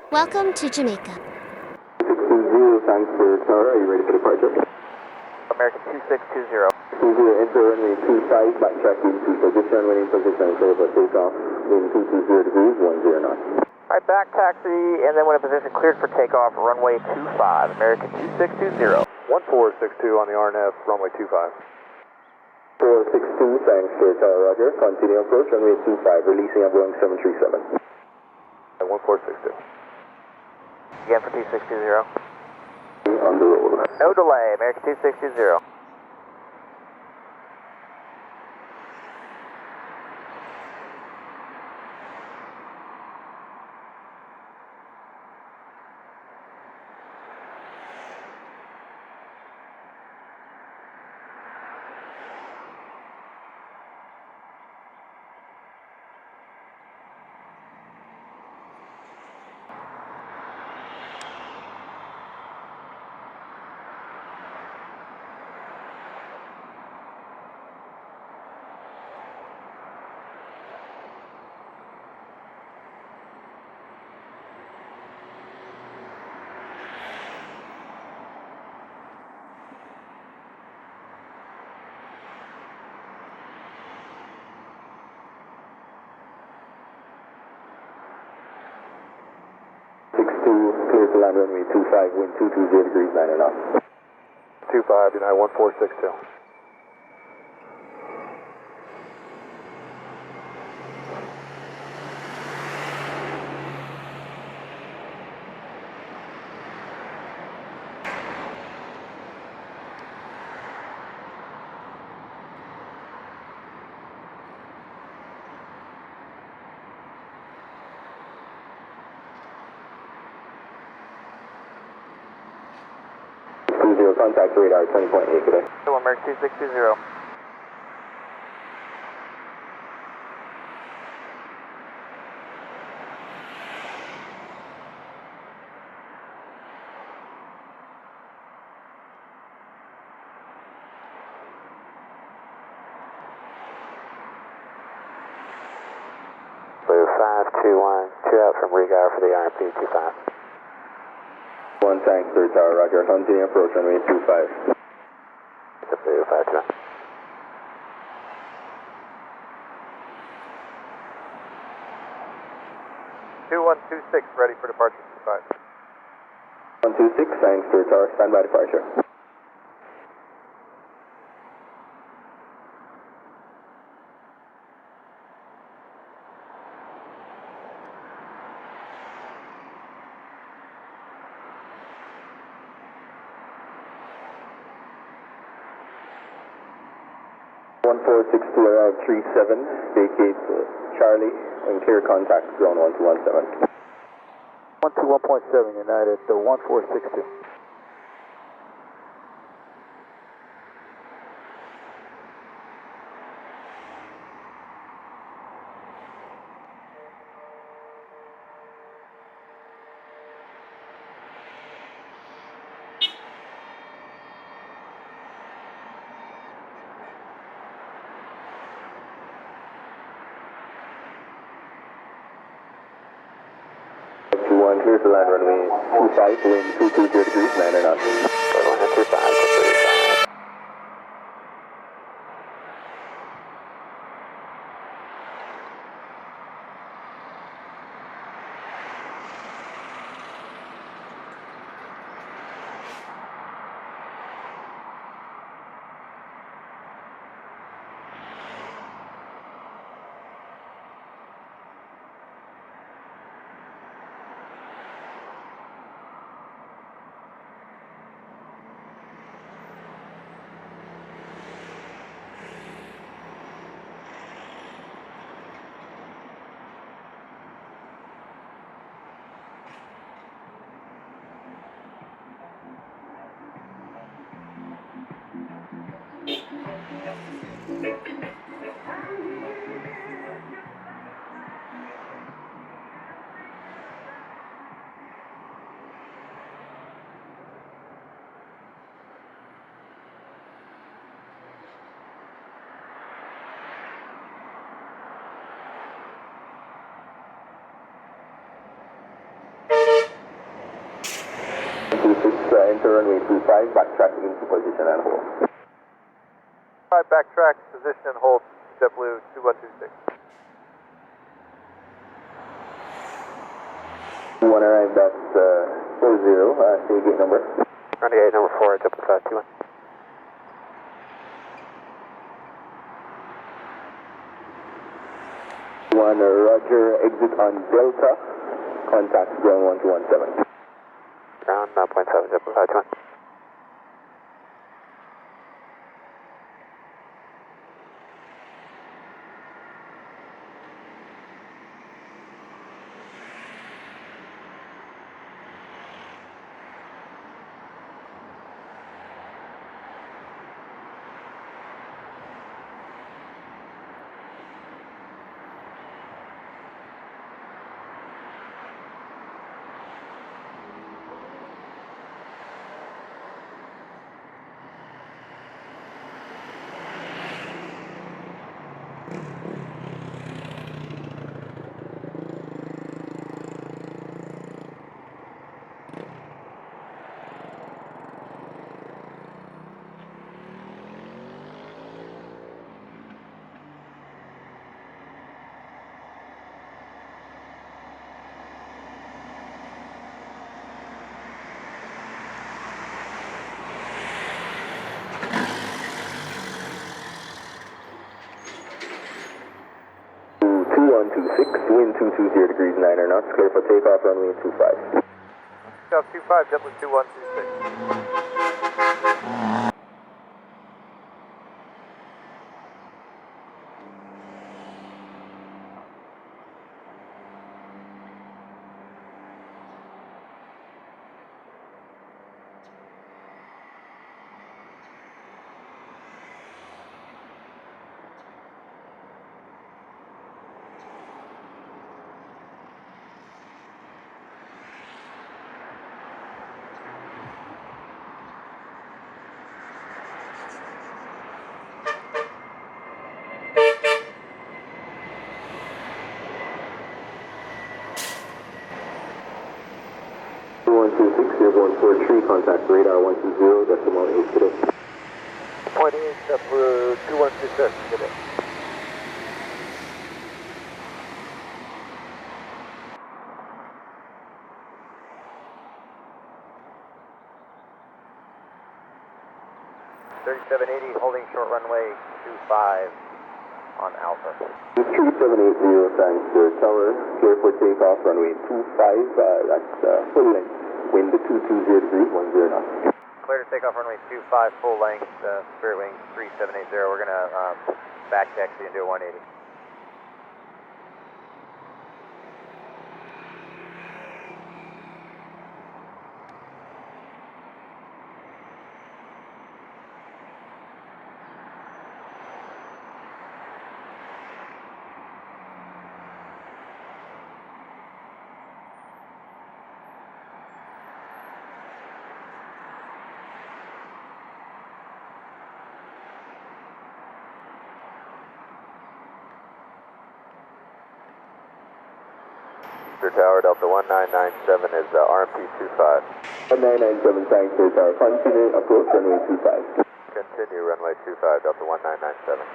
Welcome to Jamaica. 620, thanks for Tower. Are you ready for departure? American 2620. 20, enter runway 25, backtrack into position, winning position, clear for takeoff, wind 220 degrees, 10 knots. Alright, back taxi, and then when in position, cleared for takeoff, runway 25, American 2620. 1462 on the RNF, runway 25. 462, thanks for Tower, roger. Continue approach, runway 25, releasing at Boeing 737. At 1462. Again for 2620. On the roll. No delay, American 2620. Clear to land runway 25, wind 220 degrees, 9 knots. 25, United 1462. Contact radar 20.8 today. So American 2620. Blue 521, 2 out from Regar for the RMP 25. 1 thanks for Tower, roger. Continue approach runway 25. It's a Blue 521. 2126, ready for departure 25. 126, thanks for Tower, stand by departure. One 462 arrive 37, vacate Charlie, and clear contact zone 1217. 121.7 United, the 1462. Clear to land runway 25, wind 220 degrees, 9 knots. 25. enter runway 25, backtrack into position and hold. 5 backtrack, position and hold, JetBlue 2126. You want to arrive at 40, say gate number. Runway 8, number 4, JetBlue 521. One Roger, exit on Delta, contact ground 1217. Ground 0.7, JetBlue 521. Wind 220 degrees 9 knots, clear for takeoff, runway 25. South 25, JetBlue 2126. Contact radar 120, decimal 8 today. Point 8, JetBlue 2126, good day. Holding short runway 25 on Alpha. 3780, thanks for tower, clear for takeoff, runway 25, that's full length, wind 220 degrees, 10 knots. Clear to take off runway 25, full length, Spirit Wing 3780. We're going to back taxi and do a 180. Tower Delta 1997 is RMP 25. 1997, thanks for tower. Continue approach runway 25. Continue runway 25, Delta 1997.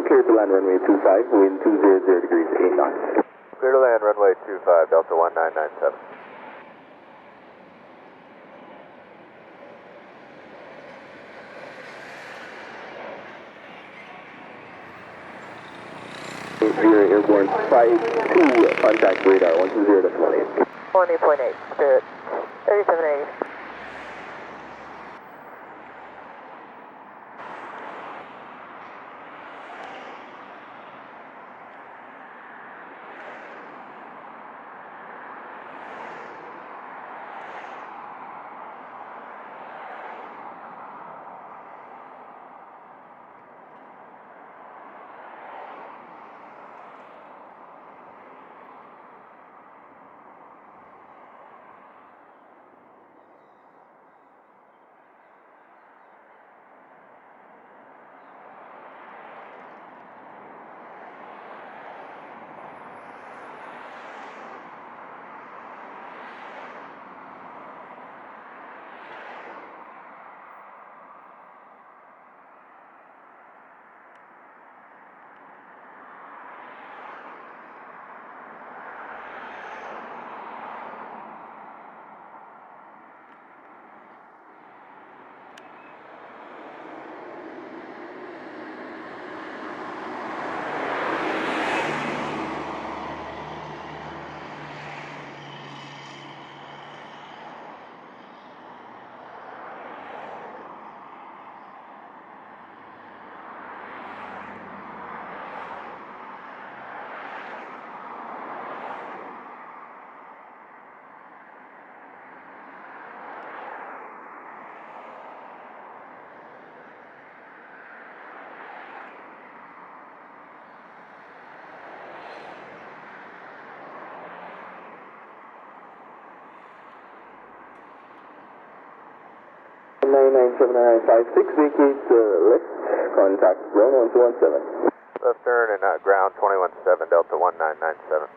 Clear to land runway 25, wind 200 degrees, 8 knots. Clear to land runway 25, Delta 1997. Airborne 52, contact radar 120.8. 20.8, Spirit 3780. 99756, vacate left, contact ground 1217. Left turn and ground 217, Delta 1997.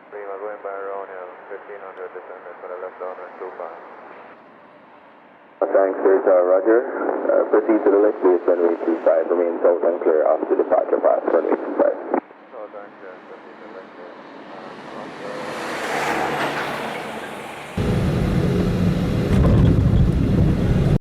Lima going by Romeo, 1500, descended for the left downwind 25. Thanks, sir, Roger. Proceed to the left base, runway 25, remain south and clear after departure path, runway 25. Oh, thanks, sir.